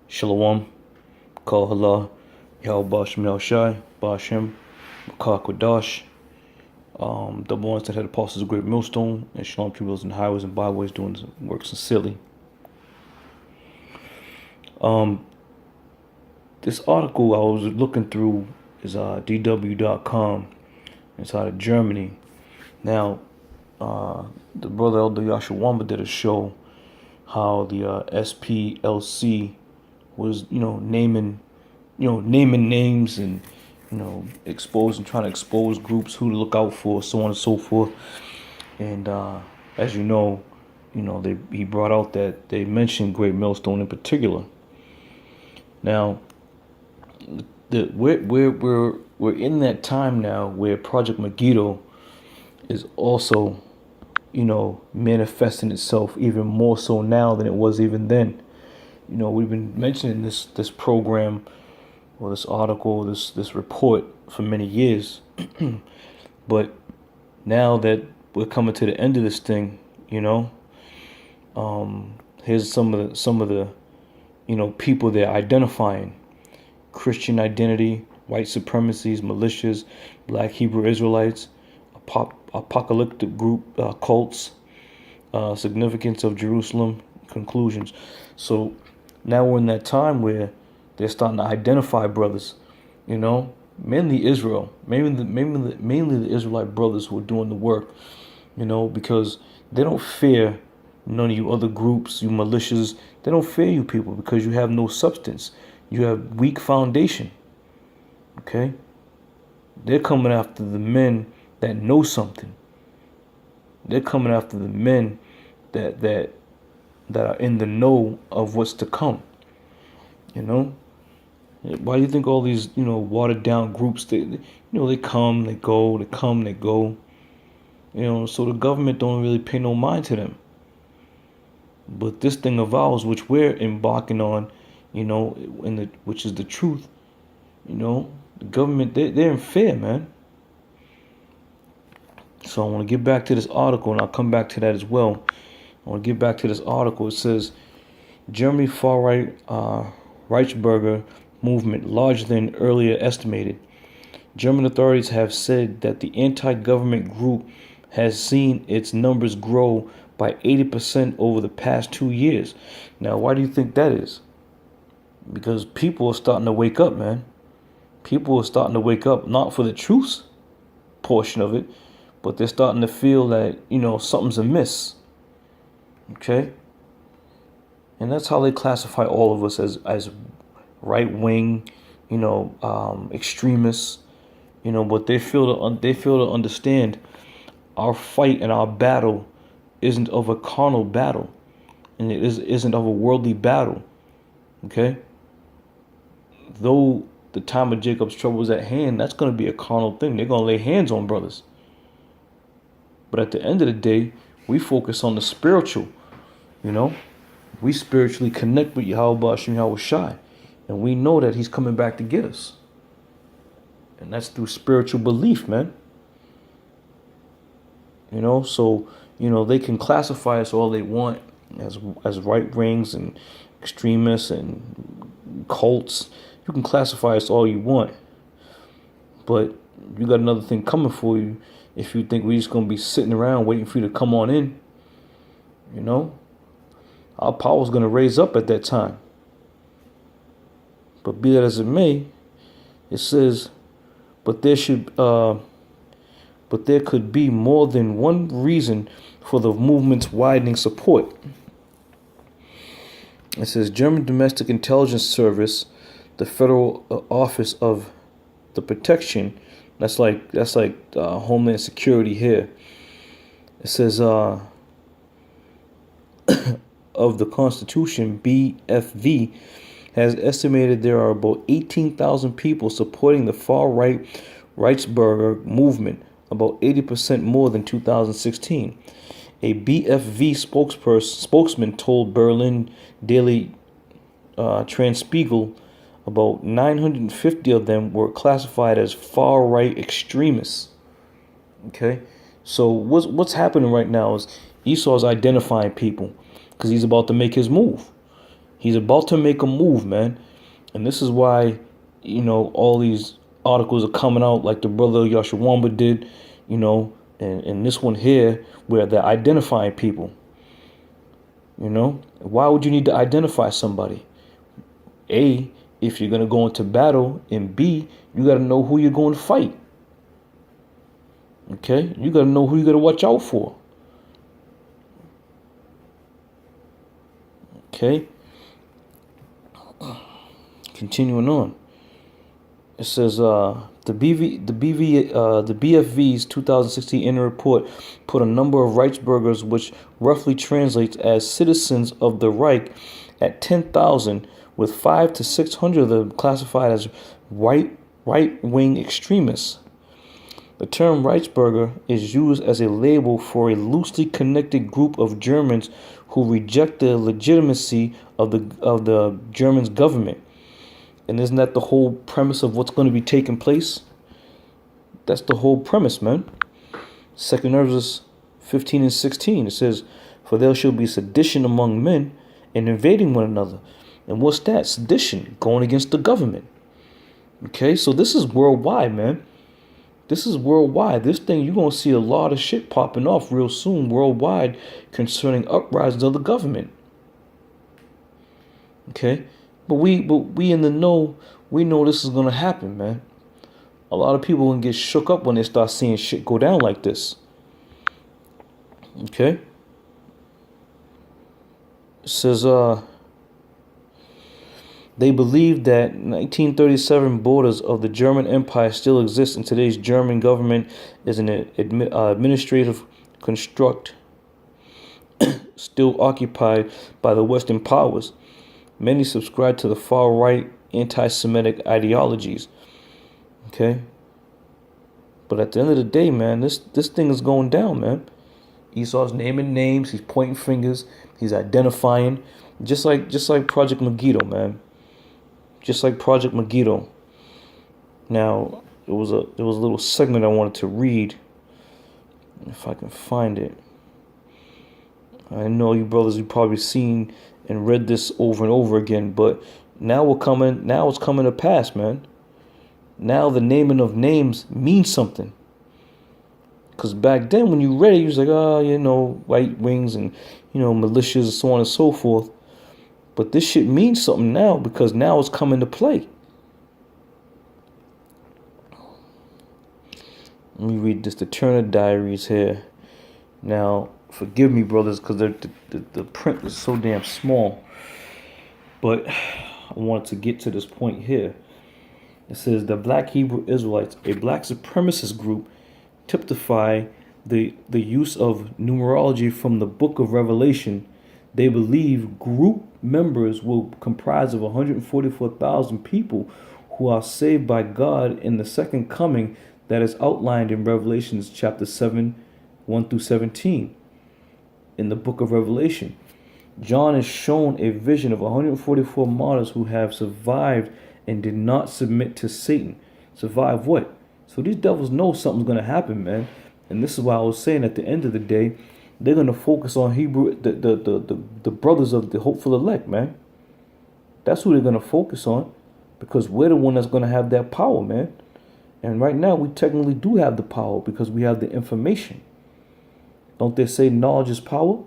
Shalom, Kol Hala, Yahweh Bashem Yahushai, Bashem, Makar Kodash, the ones that had apostles of great millstone, and Shalom tribulations and highways and byways doing work sincerely. This article I was looking through is dw.com. It's out of Germany. Now, the brother Elder Yashawamba did a show how the SPLC was, naming names and, trying to expose groups, who to look out for, so on and so forth. And as he brought out that they mentioned Great Millstone in particular. Now, we're in that time now where Project Megiddo is also, manifesting itself even more so now than it was even then. We've been mentioning this program or this article, this report for many years, but now that we're coming to the end of this thing, here's some of the people they're identifying: Christian identity, white supremacies, militias, Black Hebrew Israelites, apocalyptic group, cults, significance of Jerusalem, conclusions. So now we're in that time where they're starting to identify brothers, mainly Israel, mainly the Israelite brothers who are doing the work, because they don't fear none of you other groups, you militias. They don't fear you people because you have no substance. You have weak foundation. Okay? They're coming after the men that know something. They're coming after the men that are in the know of what's to come. Why do you think all these, watered down groups, they come, they go, they come, they go. So the government don't really pay no mind to them. But this thing of ours, which we're embarking on, which is the truth, the government, they're in fear, man. So I want to get back to this article, and I'll come back to that as well. I want to get back to this article. It says, Germany far-right Reichsbürger movement larger than earlier estimated. German authorities have said that the anti-government group has seen its numbers grow by 80% over the past 2 years. Now, why do you think that is? Because people are starting to wake up, man. People are starting to wake up, not for the truth portion of it, but they're starting to feel that, something's amiss. Okay? And that's how they classify all of us as right-wing, extremists, but they fail to understand our fight and our battle isn't of a carnal battle, and it isn't of a worldly battle. Okay? Though the time of Jacob's trouble is at hand, that's going to be a carnal thing. They're going to lay hands on brothers. But at the end of the day, we focus on the spiritual. We spiritually connect with Yahweh Bashem Yahushai, and we know that he's coming back to get us. And that's through spiritual belief, man. So they can classify us all they want as right wings and extremists and cults. You can classify us all you want, but you got another thing coming for you if you think we're just gonna be sitting around waiting for you to come on in. Our power's gonna raise up at that time. But be that as it may, it says, but there could be more than one reason for the movement's widening support. It says German Domestic Intelligence Service, the Federal Office of the Protection, that's like Homeland Security here. It says of the Constitution, BFV, has estimated there are about 18,000 people supporting the far-right Reichsbürger movement, about 80% more than 2016. A BFV spokesman told Berlin Daily Transpiegel about 950 of them were classified as far-right extremists. Okay, so what's happening right now is Esau's identifying people because he's about to make his move. He's about to make a move, man. And this is why, all these articles are coming out like the brother Yashawamba did, and this one here where they're identifying people. Why would you need to identify somebody? A, if you're going to go into battle, and B, you got to know who you're going to fight. Okay? You got to know who you got to watch out for. Okay? Continuing on. It says the BFV's 2016 annual report put a number of Reichsbürgers, which roughly translates as citizens of the Reich, at 10,000, with 500 to 600 of them classified as right-wing extremists. The term Reichsbürger is used as a label for a loosely connected group of Germans who reject the legitimacy of the German government. And isn't that the whole premise of what's going to be taking place? That's the whole premise, man. 2 Ezra 15 and 16. It says, "For there shall be sedition among men, and invading one another." And what's that? Sedition, going against the government. Okay, so this is worldwide, man. This is worldwide. This thing, you're going to see a lot of shit popping off real soon worldwide concerning uprisings of the government. Okay? But we in the know, we know this is going to happen, man. A lot of people can get shook up when they start seeing shit go down like this. Okay? It says, they believe that 1937 borders of the German Empire still exist, and today's German government is an administrative construct still occupied by the Western powers. Many subscribe to the far-right anti-Semitic ideologies. Okay? But at the end of the day, man, this thing is going down, man. Esau's naming names, he's pointing fingers, he's identifying, just like Project Megiddo, man. Just like Project Megiddo. Now, there was a little segment I wanted to read, if I can find it. I know you brothers, you've probably seen and read this over and over again, but now it's coming to pass, man. Now the naming of names means something. Because back then when you read it, you was like, right wings and, militias and so on and so forth. But this shit means something now, because now it's coming to play. Let me read this, the Turner Diaries here. Now, forgive me, brothers, because the print is so damn small. But I wanted to get to this point here. It says, the Black Hebrew Israelites, a black supremacist group, typify the use of numerology from the book of Revelation. They believe group members will comprise of 144,000 people who are saved by God in the second coming that is outlined in Revelations chapter 7, 1 through 17. In the book of Revelation, John is shown a vision of 144 martyrs who have survived and did not submit to Satan. Survive what? So these devils know something's going to happen, man. And this is why I was saying at the end of the day, they're going to focus on the brothers of the hopeful elect, man. That's who they're going to focus on, because we're the one that's going to have that power, man. And right now, we technically do have the power because we have the information. Don't they say knowledge is power?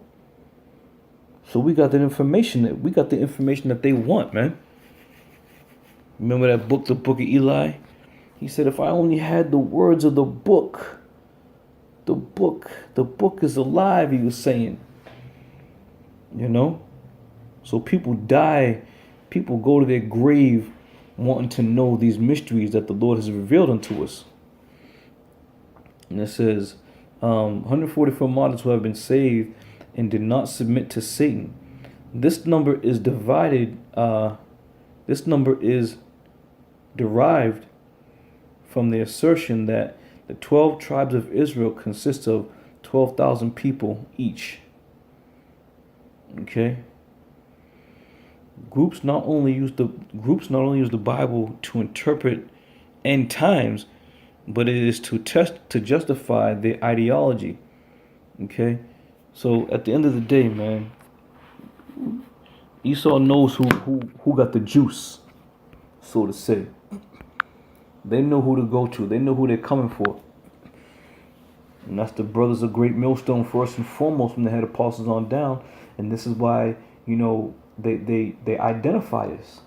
So we got that information. We got the information that they want, man. Remember that book, the Book of Eli? He said, if I only had the words of the book. The book is alive, he was saying. So people die, people go to their grave wanting to know these mysteries that the Lord has revealed unto us. And it says, 144 martyrs who have been saved and did not submit to Satan. This number is derived from the assertion that the 12 tribes of Israel consist of 12,000 people each. Okay? Groups not only use the Bible to interpret end times, but it is to justify their ideology. Okay? So at the end of the day, man, Esau knows who got the juice, so to say. They know who to go to. They know who they're coming for. And that's the brothers of Great Millstone first and foremost from the head apostles on down. And this is why, they identify us.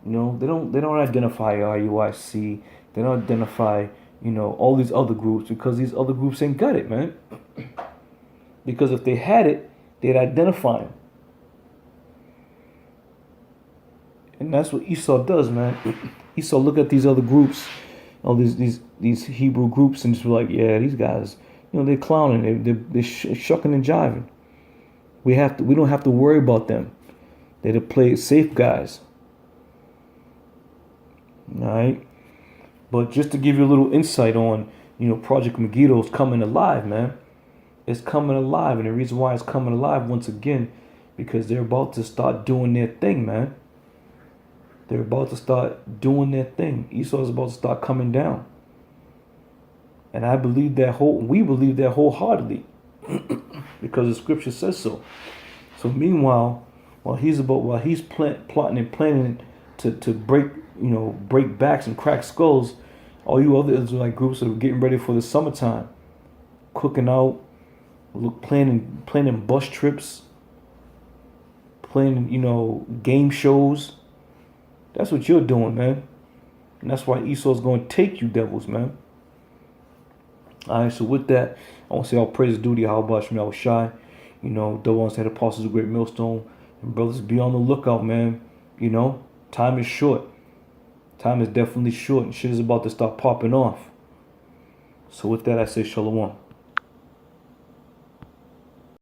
They don't identify RUIC. They don't identify, all these other groups, because these other groups ain't got it, man. Because if they had it, they'd identify them. And that's what Esau does, man. Esau look at these other groups, all these Hebrew groups, and just be like, yeah, these guys, they're clowning, they're shucking and jiving. We don't have to worry about them. They're the play safe guys. All right. But just to give you a little insight on, Project Megiddo is coming alive, man. It's coming alive, and the reason why it's coming alive once again, because they're about to start doing their thing, man. They're about to start doing their thing. Esau is about to start coming down. And we believe that wholeheartedly because the scripture says so. So meanwhile, while he's plotting and planning to break backs and crack skulls, all you other Israelite groups are getting ready for the summertime, cooking out, planning bus trips, planning game shows. That's what you're doing, man. And that's why Esau's going to take you devils, man. All right, so with that, I want to say all praise due to Yahweh Shem Yahweh Shai. Double ones head apostles of Great Millstone. And brothers, be on the lookout, man. Time is short. Time is definitely short, and shit is about to start popping off. So with that, I say shalom.